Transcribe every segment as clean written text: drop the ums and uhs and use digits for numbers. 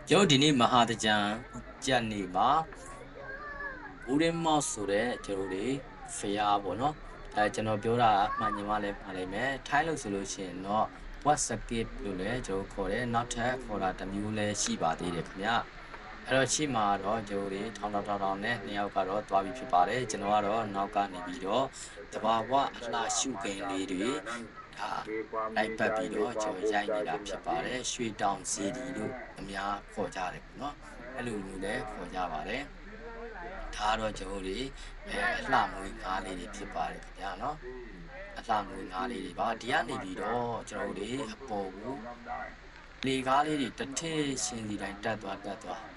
ကျွန်တော်ဒီနေ့မဟာတကြံကြက်နေမှာဦးရင်းမော့ဆိုတဲ့ကျွန်တော်တွေဖျားပေါ့နော်ကျွန်တော်ပြောတာမှန်ညီမလည်းမှားလိမ့်မယ်ထိုင်းလို့ဆိုလို့ရှိရင်တော့ WhatsApp လို့လည်းကျွန်တော်ခေါ်တယ်နောက်ထပ်ခေါ်တာတစ်မျိုးလည်းရှိပါသေးတယ်ခင်ဗျအဲ့တော့ရှိမှာတော့ကျွန်တော်တွေထောင်းနဲ့နှစ်ယောက်ကတော့တွားပြီးဖြစ်ပါတယ်ကျွန်တော်ကတော့နောက်ကနေပြီးတော့တဘာဝအလှရှုခင်းလေးတွေဒါလိုက်ပတ်ပြီးတော့ကျွန်တော်ရိုက်နေတာဖြစ်ပါတယ်ရွှေတောင်စီဒီလို့အများခေါ်ကြတယ်ပေါ့နော်အဲ့လိုမျိုးလည်းခေါ်ကြပါတယ်ဒါကတော့ကျွန်တော်တို့အလှမွေးငါးလေးတွေဖြစ်ပါတယ်ခင်ဗျာနော်အလှမွေးငါးလေးတွေပါဒီကနေပြီးတော့ကျွန်တော်တို့အပေါ်ကိုလေကားလေးတွေတစ်ထည့်ရှင်စီတိုင်းတက်သွားသူ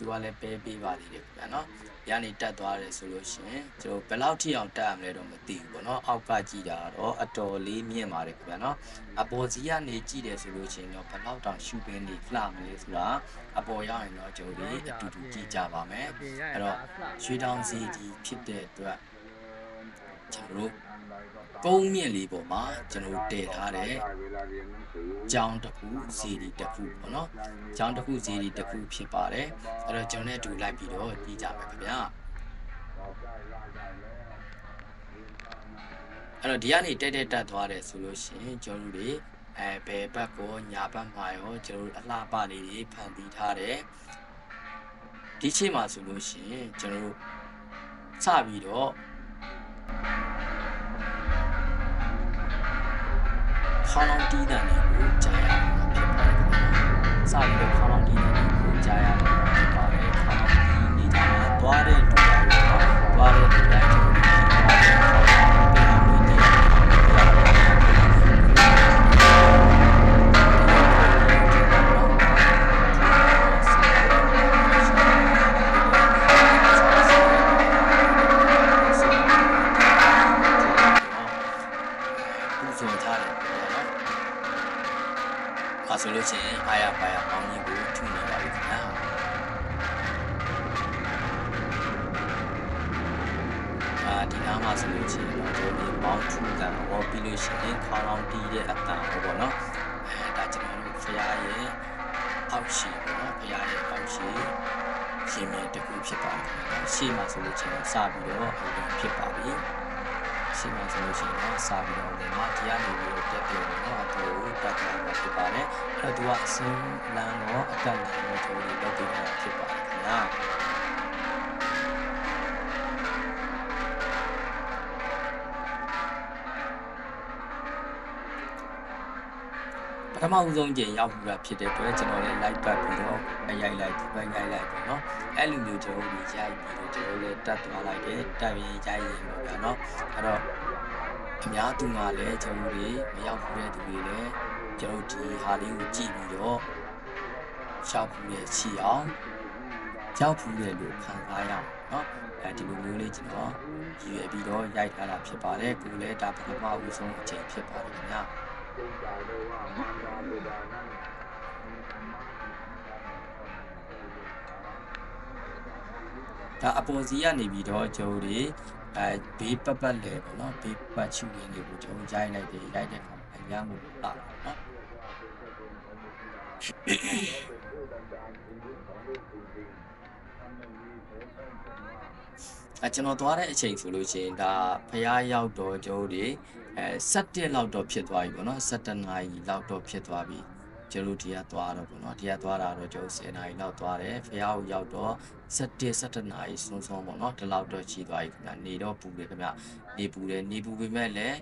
ကလည်းပဲပေးပါသေးတယ်ခင်ဗျာနော်ဒီကနေတက်သွားတယ်ဆိုလို့ရှိရင်ကျွန်တော်ဘယ်လောက်ထိအောင်တက်ရမလဲတော့မသိဘူးပေါ့နော်အောက်ကကြည့်တာတော့အတော်လေးမြင့်ပါတယ်ခင်ဗျာနော်အပေါ်စီကနေကြည့်တယ်ဆိုလို့ရှိရင်တော့ဘယ်လောက်တောင်ရှုပင်းနေလှမလဲဆိုတာအပေါ်ရောက်ရင်တော့ကျွန်တော်တို့အတူတူကြည့်ကြပါမယ်အဲ့တော့ရွှေတောင်စီဒီဖြစ်တဲ့အတွက်ကျွန်တော်တို့ကုန်းမြင့်လေးပေါ်မှာကျွန်တော်တည်ထားတဲ့ကျောင်းတစ်ခုစီဒီတစ်ခုပေါ့နော်ကျောင်းတစ်ခုစီဒီတစ်ခုဖြစ်ပါတယ်အဲ့တော့ကျွန်တော်နဲ့အတူလိုက်ပြီးတော့ကြည့်ကြမယ်ခင်ဗျာအဲ့တော့ဒီကနေတက်သွားတယ်ဆိုလို့ရှိရင်ကျွန်တော်တို့ဘယ်ဘက်ကိုညာဘက်မှာရောကျွန်တော်တို့အလှပလေးတွေဖန်တီးထားတယ်ဒီချိန်မှာဆိုလို့ရှိရင်ကျွန်တော်တို့စပြီးတော့ခေါင်းလောင်းတီးတန်တွေကိုကြားရမှာဖြစ်ပါတယ်။စပြီးတော့ခေါင်းလောင်းတီးတန်တွေကိုကြားရမှာဖြစ်ပါတယ်။ခေါင်းလောင်းတီးနေကြတာသွားတဲ့လူတိုင်းတော့သွားတဲ့လူတိုင်းကျွန်တော်ဒီဆိုလို့ရှိရင်အားရပါရပေါင်းကြီးကိုထုနေပါပြီခင်ဗျာဒီနားမှာဆိုလို့ရှိရင်တော့ကျွန်တော်ဒီပေါင်းထုကန်ဟောပြီးလို့ရှိရင်ခေါင်းလောင်းတီးတဲ့အတန်ဟောပေါ့နော်ဒါကျွန်တော်တို့ဖရားရဲ့အောက်ရှိပေါ့နော်ဖရားရဲ့အောက်ရှိရှင်မြတ်တခုဖြစ်ပါတယ်ရှေ့မှာဆိုလို့ရှိရင်စပြီးတော့ဖြစ်ပါပြီရှင်းမှာဆိုလို့ရှိရင်စာပြီးတော့ဒီမှာတရားနေပြီးတော့တက်တယ်နော်အတူတက်တာဖြစ်ပါတယ်အဲ့တော့သူကအစင်းလမ်းတော့အကန့်လမ်းတော့သူတွေတက်ပြီးတာဖြစ်ပါတယ်ခင်ဗျာပထမဦးဆုံးကြိမ်ရောက်ပြီးတာဖြစ်တဲ့အတွက်ကျွန်တော်လည်း like ပတ်ပြီးတော့ရိုက်လိုက်ပေါ့နော်အဲ့လိုမျိုးကျွန်တော်တို့ရိုက်ပြီးတော့ကျွန်တော်လည်းတက်သွားလိုက်တယ်တက်ပြီးရိုက်ရင်ပေါ့ဗျာနော်အဲ့တော့အများသူကလည်းကျွန်တော်တို့မရောက်ဘူးတဲ့သူတွေလည်းကျွန်တော်ဒီဟာလေးကိုကြည့်ပြီးတော့ရှောက်ပြီးရချီအောင်ရောက်ဘူးတဲ့လို့ခံစားရအောင်เนาะဒီလိုမျိုးလေးကျွန်တော်ရည်ရွယ်ပြီးတော့ရိုက်ထားတာဖြစ်ပါတယ်ကိုလည်းဒါပထမဦးဆုံးအချိန်ဖြစ်ပါတယ်ခင်ဗျာဒါအပေါ်စီကနေပြီးတော့ကျွန်တော်တို့ဘေးပတ်လေပေါ့နော်ဘေးပတ်ချူရင်းတွေကိုကျွန်တော်ရိုက်လိုက်တယ်ရိုက်တဲ့အခါအများမှုတာနော်ကျွန်တော်သွားတဲ့အချိန်ဆိုလို့ရှိရင်ဒါဖျားရောက်တော့ကျွန်တော်တို့17လောက်တော့ဖြစ်သွားပြီပေါ့နော်17နာရီလောက်တော့ဖြစ်သွားပြီကျွန်တော်ဒီကသွားတော့ပေါ့နော်ဒီကသွားတာတော့ကျွန်တော်10နာရီလောက်သွားတယ်ဖျားကိုရောက်တော့17နာရီဆုံးပေါ့နော်ဒီလောက်တော့ရှိသွားပြီခင်ဗျနေတော့ပူတယ်ခင်ဗျနေပူပေမဲ့လည်း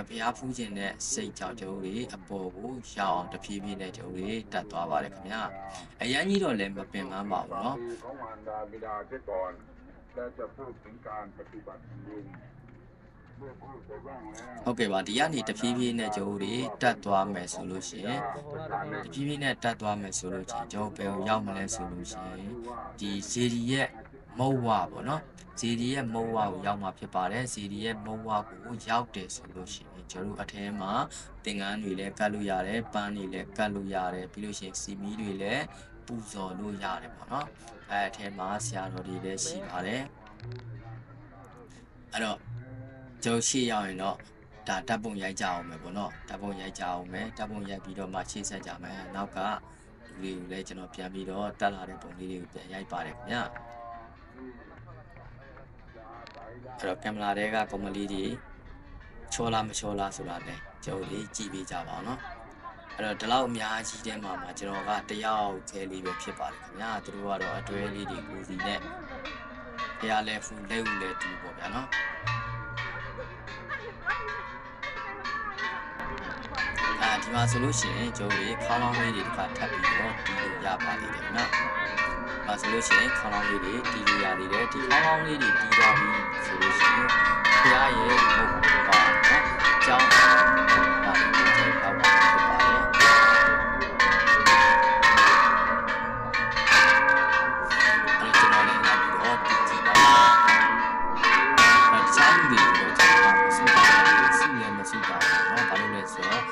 ဖျားဖူးခြင်းနဲ့စိတ်ကြောင့်ကျွန်တော်တို့အပေါ်ကိုရောက်အောင်တဖြည်းဖြည်းနဲ့ကျွန်တော်တို့တက်သွားပါတယ်ခင်ဗျအရန်ကြီးတော့လည်းမပင်ပန်းပါဘူးเนาะจะพูดถึงการปฏิบัติဟုတ်ကဲ့ပါဒီကနေတဖြည်းဖြည်းနဲ့ကျွန်တော်တို့တက်သွားမယ်ဆိုလို့ရှိရင်တဖြည်းဖြည်းနဲ့တက်သွားမယ်ဆိုလို့ချင်းကျွန်တော်ဘယ်ကိုရောက်မလဲဆိုလို့ရှိရင်ဒီဇီဒီရဲ့မုံဝါပေါ့နော်ဇီဒီရဲ့မုံဝါကိုရောက်မှာဖြစ်ပါတယ်ဇီဒီရဲ့မုံဝါကိုရောက်တယ်ဆိုလို့ရှိရင်ကျွန်တော်တို့အထဲမှာသင်္ကန်းတွေလည်းကတ်လို့ရတယ်ပန်းတွေလည်းကတ်လို့ရတယ်ပြီးလို့ရှိရင်စီမီတွေလည်းပူဇော်လို့ရတယ်ပေါ့နော်အဲအထဲမှာဆရာတော်တွေလည်းရှိပါတယ်အဲ့တော့ကျွန်တော်ရှေ့ရောက်ရင်တော့ဒါဓာတ်ပုံရိုက်ကြအောင်မယ်ပေါ့နော်ဓာတ်ပုံရိုက်ကြအောင်မယ်ဓာတ်ပုံရိုက်ပြီးတော့မှရှေ့ဆက်ကြမယ်နောက်က လေးကိုလည်းကျွန်တော်ပြန်ပြီးတော့တက်လာတဲ့ပုံလေးတွေကိုပြန်ရိုက်ပါတယ်ခင်ဗျာအဲ့တော့ကင်မရာတွေကပုံမလေးတွေချောလားမချောလားဆိုတာလည်းကျွန်တော်လေးကြည့်ပေးကြပါအောင်နော်အဲ့တော့ဒီလောက်အများကြီးတဲမှာကျွန်တော်ကတယောက်သေးလေးပဲဖြစ်ပါတယ်ခင်ဗျာသူတို့ကတော့အတွဲလေးတွေကိုစီနဲ့တရားလဲဖူလဲဦးလဲတူပေါ့ဗျာနော်ဒီမှာဆိုလို့ရှိရင်ကျွန်တော်တို့ခေါင်းလောင်းလေးတွေတစ်ခါထပ်ပြီးတော့တီးလို့ရပါသေးတယ်နော်။ဒါဆိုလို့ရှိရင်ခေါင်းလောင်းလေးတွေတီးလို့ရသေးတယ်ဒီခေါင်းလောင်းလေးတွေတီးသွားပြီဆိုလို့ရှိရင်ဖျားရဲ့ဘုတ်ပါနော်။ကျောင်းပါဒါလေးကိုတောက်ပါဖြစ်ပါတယ်။အဲ့ကျွန်တော်လည်းလိုက်ပြီးတော့တီးကြည့်ပါ။ချားလူတွေကိုကျွန်တော်မစုပါဘူးစုလည်းမစုပါဘူးနော်။ဘာလို့လဲဆိုတော့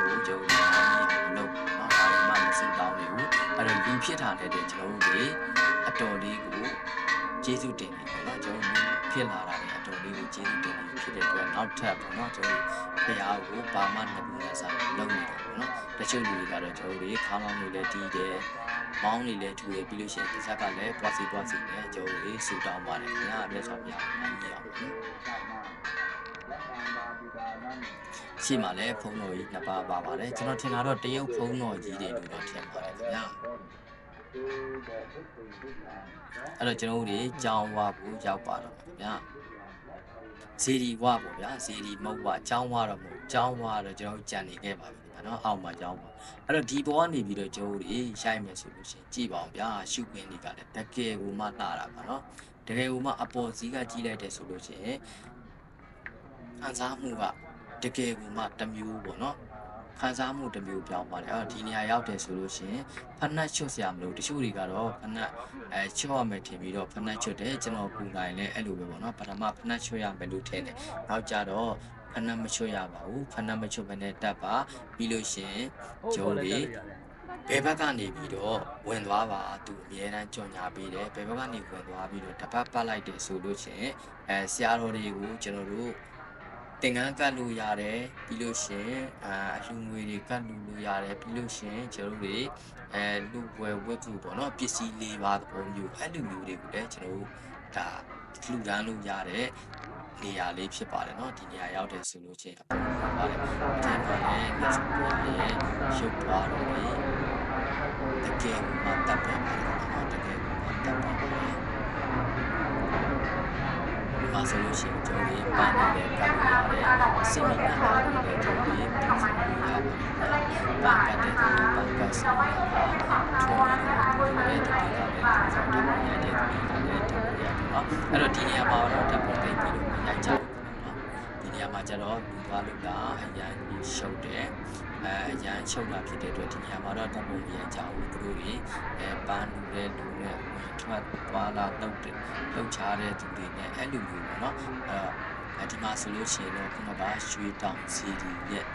ကိုကျွန်တော်လုပ်နော်ဘာမှမစတောင်းနေဘူးအဲ့တော့လူဖြစ်တာနဲ့ကျွန်တော်တို့အတော်လေးကိုကျေးဇူးတင်နေပေါ့နော်ကျွန်တော်ဖြစ်လာတာနဲ့အတော်လေးကိုကျေးဇူးတင်နေဖြစ်တဲ့အတွက်နောက်ထပ်ပေါ့နော်ကျွန်တော်ဘုရားကိုဘာမှမပူရစားလုပ်နေတယ်ပေါ့နော်တချို့လူတွေကတော့ကျွန်တော်တို့ခါးမောင်းနေလဲတီးတယ်မောင်းနေလဲထူတယ်ပြီးလို့ရှိရင်ဒီစက်ကလည်းပွားစီနဲ့ကျွန်တော်တို့ဆူတောင်းပါတယ်ခင်ဗျာလက်ဆောင်ပြအောင်အကြီးအောင်ပေါ့နော်ရှိမှလည်းဖုန်းတော်ကြီးနှစ်ပါးပါပါတယ်ကျွန်တော်ထင်တာတော့တရုတ်ဖုန်းတော်ကြီးတွေလို့တော့ထင်ပါတယ်ခင်ဗျာအဲ့တော့ကျွန်တော်တို့ကြောင်းဝါကိုရောက်ပါတော့ခင်ဗျာဇီဒီဝါပေါ့ဗျာဇီဒီမဟုတ်ဝါကြောင်းဝါတော့မဟုတ်ကြောင်းဝါတော့ကျွန်တော်ကြံနေခဲ့ပါပြီခင်ဗျာနော်အောက်မှာကြောင်းပါအဲ့တော့ဒီပေါ်ကနေပြီးတော့ကျွန်တော်တို့ရိုက်မယ်ဆိုလို့ရှိရင်ကြည့်ပါအောင်ဗျာရှုခွင်းတွေကလည်းတကယ်ကိုမှလှတာပါနော်တကယ်ကိုမှအပေါ်စီးကကြည့်လိုက်တယ်ဆိုလို့ရှိရင်ခံစားမှုကတကယ်ကိုမှတစ်မျိုးပေါ့နော်ခံစားမှုတစ်မျိုးပြောင်းပါတယ်အဲ့တော့ဒီနေရာရောက်တယ်ဆိုလို့ရှိရင်ဖက်နှက်ချွတ်စရာမလိုတချို့တွေကတော့ဖက်နှက်ချွတ်ရမယ်ထင်ပြီးတော့ဖက်နှက်ချွတ်တယ်ကျွန်တော်ပူနိုင်လဲအဲ့လိုပဲပေါ့နော်ပထမဖက်နှက်ချွတ်ရမယ်လို့ထင်တယ်နောက်ကြတော့ဖက်နှက်မချွတ်ရပါဘူးဖက်နှက်မချွတ်ဘဲနဲ့တက်ပါပြီးလို့ရှိရင်ဂျိုးလေးဘယ်ဘက်ကနေပြီးတော့ဝင်သွားပါသူအများအားကြော်ညာပေးတယ်ဘယ်ဘက်ကနေဝင်သွားပြီးတော့တပတ်ပတ်လိုက်တယ်ဆိုလို့ရှိရင်ဆရာတော်တွေကိုကျွန်တော်တို့တင်ငန်းကတ်လို့ရတယ်ပြီးလို့ရှိရင်အလှငွေတွေကတ်လို့ရတယ်ပြီးလို့ရှိရင်ကျွန်တော်တို့လူဝယ်ဝတ်စုပေါ့နော်ပစ္စည်း၄ပါးသဘောမျိုးအဲ့လိုမျိုးတွေကိုလည်းကျွန်တော်တို့ဒါလှူဒန်းလို့ရတဲ့နေရာလေးဖြစ်ပါတယ်เนาะဒီနေရာရောက်တယ်ဆိုလို့ချင်းအပေါ်မှာပါတယ်အထက်မှာလည်းလက်စပေါ်ရဲ့ရုပ်သွားတော့လေတကယ်မှတတ်တယ်ပါတယ်เนาะတကယ်မှတတ်တယ်ပါတယ်ဒါဆိုလို့ရှိရင်ကျွန်တော်ဒီပါနေတဲ့ကတ်လို့ရတယ်စိတ်မနာတာတွေလည်းကျွန်တော်ဒီပြင်ဆင်လို့ရပါတယ်ပါကတ်တဲ့ပန်ကတ်စီမှာထွန်းနေတဲ့ဒီကလည်းကျွန်တော်တို့ရတဲ့ဒီကလည်းကျွန်တော်ရတော့အဲ့တော့ဒီနေရာမှာတော့တပ်ပေါ်သိပြီးတော့ရိုက်ကြတယ်ဒီနေရာမှာကျတော့လူသွားလို့လားအရန်ရှုပ်တယ်အရန်ရှုပ်တာဖြစ်တဲ့အတွက်ဒီနေရာမှာတော့တပ်ပေါ်ရိုက်ကြဘူးသူတို့တွေပန်းလူတဲ့လူနဲ့ထွက်သွားလာတော့လှုပ်ချတဲ့သူတွေနဲ့အဲ့လိုမျိုးပေါ့နော်ဒီမှာဆိုလို့ရှိရင်တော့ခုနကရွှေတောင်စီဒီရဲ့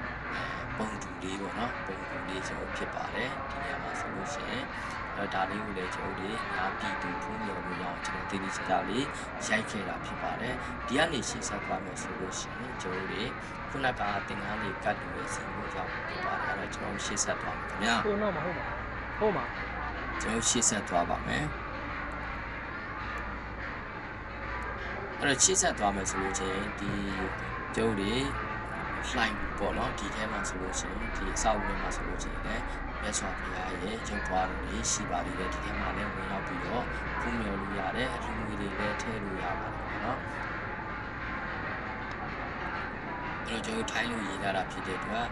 ပုံတူလေးပေါ့နော်ပုံတူလေးကျွန်တော်ဖြစ်ပါတယ်ဒီနေရာမှာဆိုလို့ရှိရင်ဒါလေးကိုလည်းကျွန်တော်တို့ညာပြည်သူဖုံးမြော်လို့ရအောင်ကျွန်တော်တည်တည်ချာချာလေးရိုက်ခဲ့တာဖြစ်ပါတယ်ဒီကနေရှင်းဆက်သွားမယ်ဆိုလို့ရှိရင်ကျွန်တော်တို့ခုနကတင်ငန်းလေးကတ်လို့ရစီလို့ရောက်ဖြစ်ပါတယ်အဲ့တော့ကျွန်တော်ရှင်းဆက်သွားမယ်ခင်ဗျာဟုတ်တော့မဟုတ်ပါဟုတ်ပါကျွန်တော်ရှင်းဆက်သွားပါမယ်အဲ့တော့ရှင်းဆက်သွားမယ်ဆိုလို့ချင်းဒီကျုပ်တွေ flying ပေါ့နော်ဒီထဲမှာဆိုလို့ချင်းဒီအဆောက်အဦထဲမှာဆိုလို့ချင်းလည်းမြတ်စွာဘုရားရဲ့ရုပ်သွားတော်ရှိပါသေးတယ်ဒီထဲမှာလည်းဝင်ရောက်ပြီးတော့ဖုံးမြော်လို့ရတယ်အလှငွေတွေလည်းထည့်လို့ရပါတယ်ပေါ့နော်အဲ့တော့ကျွန်တော်ထိုင်းလို့ရေးထားတာဖြစ်တဲ့အတွက်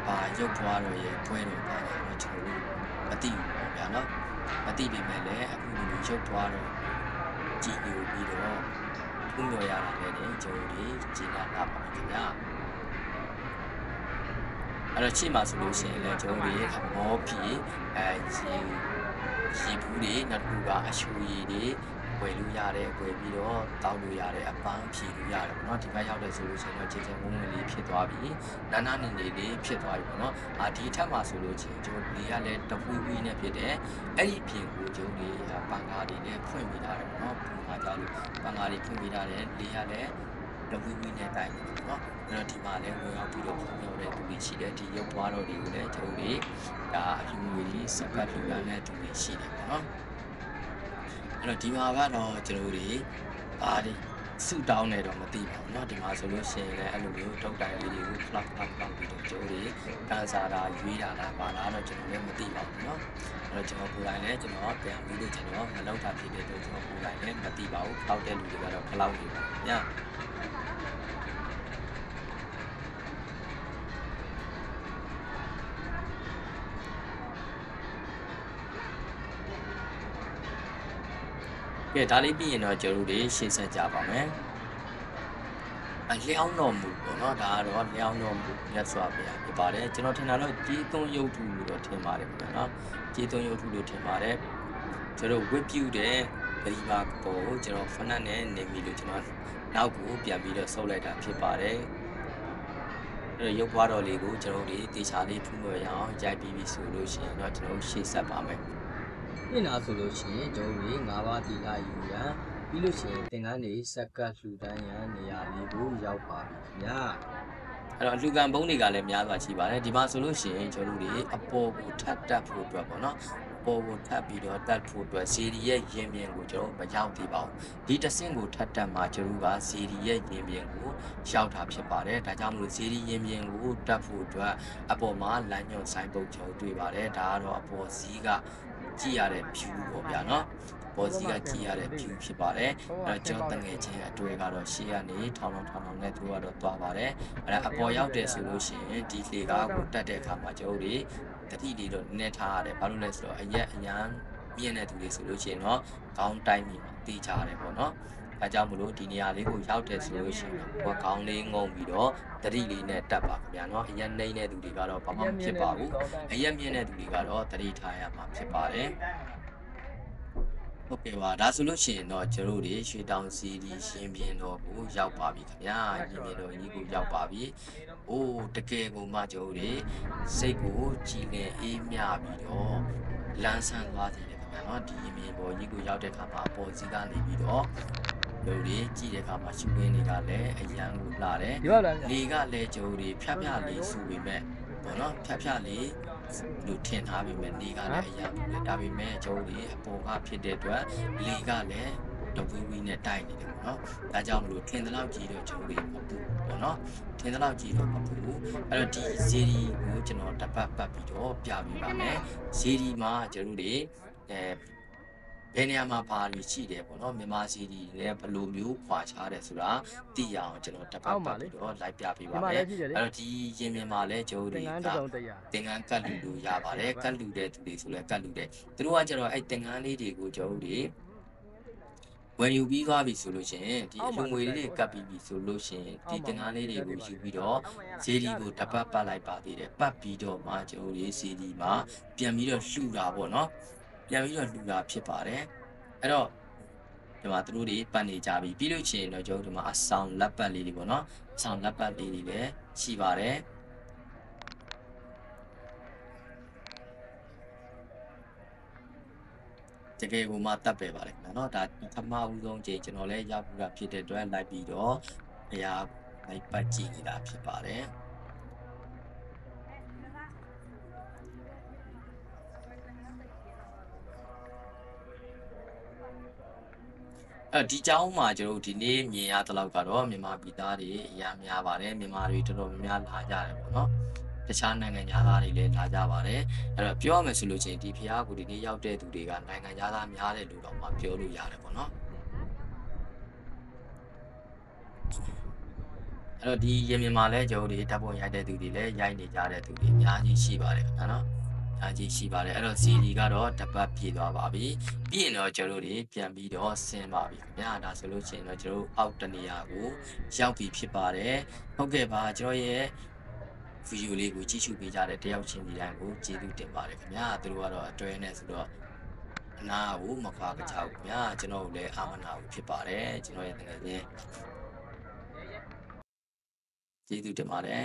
ဘာရုပ်သွားတော်ရဲ့ပွဲတော်ပါတော့ကျွန်တော်တို့မသိဘူးပေါ့ဗျာနော်မသိပေမဲ့လည်းအခုလိုရုပ်သွားတော်ကြည့်လို့ပြီးတော့ဖုံးမြော်ရတာလည်းကျွန်တော်တို့ကြည်နာတာပါခင်ဗျာအဲ့တော့ချိန်မှာဆိုလို့ရှိရင်လည်းကျွန်တော်တို့အမောဖြီရေဘူးတွေနောက်တစ်ခုကအရှူရည်တွေဝယ်လို့ရတယ်ဝယ်ပြီးတော့တောက်လို့ရတယ်အပန်းဖြီလို့ရတယ်ပေါ့နော်ဒီဘက်ရောက်တယ်ဆိုလို့ရှိရင်တော့ချင်းချင်းဝုန်းဝုန်းလေးဖြစ်သွားပြီနာနာနေနေလေးဖြစ်သွားပြီပေါ့နော်ဒီထက်မှာဆိုလို့ချင်းကျွန်တော်လေးကလည်းတပွေးပွေးနဲ့ဖြစ်တယ်အဲ့ဒီပြင်ကိုကျွန်တော်လေးပန်ကားတွေနဲ့ဖွင့်ပေးထားတယ်ပေါ့နော်ပန်ကားကြလို့ပန်ကားတွေဖွင့်ပေးထားတယ်လေးကလည်း တဝီဝီနဲ့တိုင်နေတယ်နော်အဲ့တော့ဒီမှာလည်းဝင်ရောက်ပြီးတော့ဖော်ပြတဲ့သူတွေရှိတယ်ဒီရုပ်ပွားတော်တွေကိုလည်းကျွန်တော်တို့ဒါအလူငွေလေးစက်ကပ်လူရတဲ့သူတွေရှိတယ်ပေါ့နော်အဲ့တော့ဒီမှာကတော့ကျွန်တော်တို့ဘာတွေစုတောင်းနေတော့မသိပါဘူးเนาะဒီမှာဆိုလို့ရှိရင်လည်းအဲ့လိုမျိုးတုတ်တိုင်လေးတွေကို plug ပြီးတော့ကျိုးတွေကန်စာတာရွေးတာလားပါလားတော့ကျွန်တော်လည်းမသိပါဘူးเนาะအဲ့တော့ကျွန်တော်ကိုယ်တိုင်လည်းကျွန်တော်ပြန်ပြီးလို့ကျွန်တော်မလောက်တာဖြစ်တဲ့အတွက်ကျွန်တော်ကိုယ်တိုင်လည်းမသိပါဘူးဖောက်တဲ့လူတွေကတော့ခလောက်နေပါညကဲဒါလေးပြီးရင်တော့ကျွန်တော်တို့ရှေ့ဆက်ကြပါမယ်လျှောင်းတော်မူပေါ့နော်ဒါကတော့လျှောင်းတော်မူမြတ်စွာဘုရားဖြစ်ပါတယ်ကျွန်တော်ထင်တာတော့ကြီးသွန်းရုပ်ထုလို့တော့ထင်ပါတယ်ခင်ဗျာနော်ကြီးသွန်းရုပ်ထုလို့ထင်ပါတယ်ကျွန်တော်ဝစ်ပြူတဲ့ပရိမာပေါ်ကိုကျွန်တော်ဖနက်နဲ့နေပြီလို့ကျွန်တော်နောက်ကိုပြန်ပြီးတော့ဆုပ်လိုက်တာဖြစ်ပါတယ်အဲ့ရုပ်ပွားတော်လေးကိုကျွန်တော်တို့တေချာလေးဖူးလို့ရအောင်ရိုက်ပြီးပြီဆိုလို့ရှိရင်တော့ကျွန်တော်ရှေ့ဆက်ပါမယ်ပြင်လာဆိုလို့ရှိရင်ကျွန်တော်တို့၅ပါးတီလာယူရန်ပြီးလို့ရှိရင်သင်္ကန်းတွေစက်ကပ်လှူဒန်းရန်နေရာလေးကိုရောက်ပါပြီခင်ဗျာအဲ့တော့လူကံဘုံတွေကလည်းများစွာရှိပါတယ်ဒီမှာဆိုလို့ရှိရင်ကျွန်တော်တို့အပေါ်ကိုထပ်တက်ဖို့အတွက်ပေါ့နော်ပေါ်ကိုထပ်ပြီးတော့တက်ဖို့အတွက်စီရီရဲ့ရင်ပြင်ကိုကျွန်တော်မရောက်သေးပါဘူးဒီတဆင့်ကိုထပ်တက်မှာကျွန်တော်ကစီရီရဲ့ရင်ပြင်ကိုရောက်တာဖြစ်ပါတယ်ဒါကြောင့်မလို့စီရီရင်ပြင်ကိုတက်ဖို့အတွက်အပေါ်မှာလမ်းညွှန်ဆိုင်ပုတ်ကျွန်တော်တွေ့ပါတယ်ဒါကတော့အပေါ်စီးကကြည့်ရတဲ့ view ပေါ့ဗျာနော်ပေါ်စီကကြည့်ရတဲ့ view ဖြစ်ပါတယ်အဲကျွန်တော်တငယ်ချင်းအတွေ့ကတော့ရှေ့ကနေထောင်းနဲ့သူကတော့သွားပါတယ်အဲအပေါ်ရောက်တယ်ဆိုလို့ရှိရင်ဒီလေကားကိုတက်တဲ့အခါမှာကျွန်တော်တို့တတိတွေတော့နည်းထားရတယ်ဘာလို့လဲဆိုတော့အရက်အရန်မြင့်တဲ့သူတွေဆိုလို့ရှိရင်တော့ခေါင်းတိုင်းပြီးတေးချရတယ်ပေါ့နော်အဲကြောင့်မလို့ဒီနေရာလေးကိုရောက်တယ်ဆိုလို့ရှိရင်တော့ခေါင်းလေးငုံပြီးတော့တတိလေးနဲ့တက်ပါခင်ဗျာနော်အရက်နှိမ့်တဲ့သူတွေကတော့ဘာမှမဖြစ်ပါဘူးအရက်မြင့်တဲ့သူတွေကတော့တတိထားရမှာဖြစ်ပါတယ်ဟုတ်ကဲ့ပါဒါဆိုလို့ရှိရင်တော့ကျွန်တော်တို့ရွှေတောင်စီဒီရှင်ပြင်းတော်ကိုရောက်ပါပြီခင်ဗျာရှင်ပြင်းတော်ကြီးကိုရောက်ပါပြီ။အိုးတကယ်ကိုမှကျွန်တော်တို့စိတ်ကိုကြည်လင်အေးမြပြီးတော့လန်းဆန်းသွားတယ်ခင်ဗျာနော်ဒီရှင်ပြင်းတော်ကြီးကိုရောက်တဲ့အခါမှာပေါ်စီကနေပြီးတော့လူတွေကြည့်တဲ့အခါမှာရှုခင်းတွေကလည်းအရန်ကိုလာတယ်။လေကလည်းကျွန်တော်တို့ဖြတ်လေးဆူပေမဲ့ပေါ့နော်ဖြတ်လေးလူထင်ထားပေမဲ့နေကလည်းအရာပဲဒါပေမဲ့ကျွန်တော်တို့အပေါ်ကဖြစ်တဲ့အတွက်လေကလည်းတဝီဝီနဲ့တိုက်နေတယ်ပေါ့နော်ဒါကြောင့်မလို့ထင်သလောက်ကြီးတော့ကျွန်တော်တို့မပူပေါ့နော်ထင်သလောက်ကြီးတော့မပူအဲ့တော့ဒီဇီဒီကိုကျွန်တော်တပတ်ပတ်ပြီးတော့ပြပေးပါမယ်ဇီဒီမှာကျွန်တော်တို့ဘယ်နေရာမှာဘာတွေရှိတယ်ပေါ့နော်မြန်မာစီဒီနဲ့ဘယ်လိုမျိုးခွာခြားတယ်ဆိုတာသိရအောင်ကျွန်တော်တပတ်ပတ်ပြီးတော့လိုက်ပြပေးပါမယ်အဲ့တော့ဒီရင်မြင်မှာလဲကျိုးတွေကသင်္ကန်းကတ်လူလို့ရပါတယ်ကတ်လူတဲ့သူတွေဆိုလဲကတ်လူတဲ့သူတို့ကကျတော့အဲ့သင်္ကန်းလေးတွေကိုကျိုးတွေဝယ်ယူပြီးသွားပြီဆိုလို့ရှိရင်ဒီအလူငွေလေးတွေကပ်ပြီးပြီဆိုလို့ရှိရင်ဒီသင်္ကန်းလေးတွေကိုယူပြီးတော့ဇီဒီကိုတပတ်ပတ်လိုက်ပါသေးတယ်ပတ်ပြီးတော့မှကျိုးတွေဇီဒီမှာပြန်ပြီးတော့လှူတာပေါ့နော်ပြန်ပြီးတော့လှူတာဖြစ်ပါတယ်အဲ့တော့ဒီမှာသူတို့တွေပတ်နေကြပြီပြီးလို့ရှိရင်တော့ကျွန်တော်ဒီမှာအဆောင်လက်ပတ်လေးတွေပေါ့နော်အဆောင်လက်ပတ်လေးတွေလည်းရှိပါတယ်တကယ်ကိုမှတတ်ပဲပါတယ်ခင်ဗျာနော်ဒါပထမဦးဆုံးချိန်ကျွန်တော်လည်းရောက်ပြီးတာဖြစ်တဲ့အတွက်လိုက်ပြီးတော့ဘုရားလိုက်ပတ်ကြည့်နေတာဖြစ်ပါတယ်ဒီเจ้าမှာကျွန်တော်ဒီနေ့မြင်ရတဲ့လောက်ကတော့မြန်မာပြည်သားတွေအများများပါတယ်မြန်မာတွေတော်တော်များများလာကြတယ်ပေါ့နော်တခြားနိုင်ငံသားတွေလည်းလာကြပါတယ်အဲ့တော့ပြောရမယ်ဆိုလို့ချင်းဒီဖျားကိုဒီနေ့ရောက်တဲ့သူတွေကနိုင်ငံသားများတယ်လို့တော့မှပြောလို့ရတယ်ပေါ့နော်အဲ့တော့ဒီရေမြန်မာလဲကျွန်တော်တို့ဓာတ်ပုံရိုက်တဲ့သူတွေလည်းရိုက်နေကြတဲ့သူတွေအများကြီးရှိပါတယ်ခင်ဗျာနော်အားကြီးရှိပါတယ်အဲ့တော့စီဒီကတော့တပတ်ပြည့်သွားပါပြီပြီးရင်တော့ကျွန်တော်တို့ပြန်ပြီးတော့ဆင်းပါပြီခင်ဗျာဒါဆိုလို့ရှိရင်တော့ကျွန်တော်တို့အောက်တနေရာကိုရောက်ပြီဖြစ်ပါတယ်ဟုတ်ကဲ့ပါကျွန်တော်ရဲ့ဗီဒီယိုလေးကိုကြည့်ရှုပေးကြတဲ့တယောက်ချင်းဒီတိုင်းကိုကျေးဇူးတင်ပါတယ်ခင်ဗျာသူတို့ကတော့အတွဲနဲ့ဆိုတော့အနာကိုမခွာကြဘူးခင်ဗျာကျွန်တော်တို့လည်းအာမနာဘူးဖြစ်ပါတယ်ကျွန်တော်ရဲ့တကယ်ချင်းကျေးဇူးတင်ပါတယ်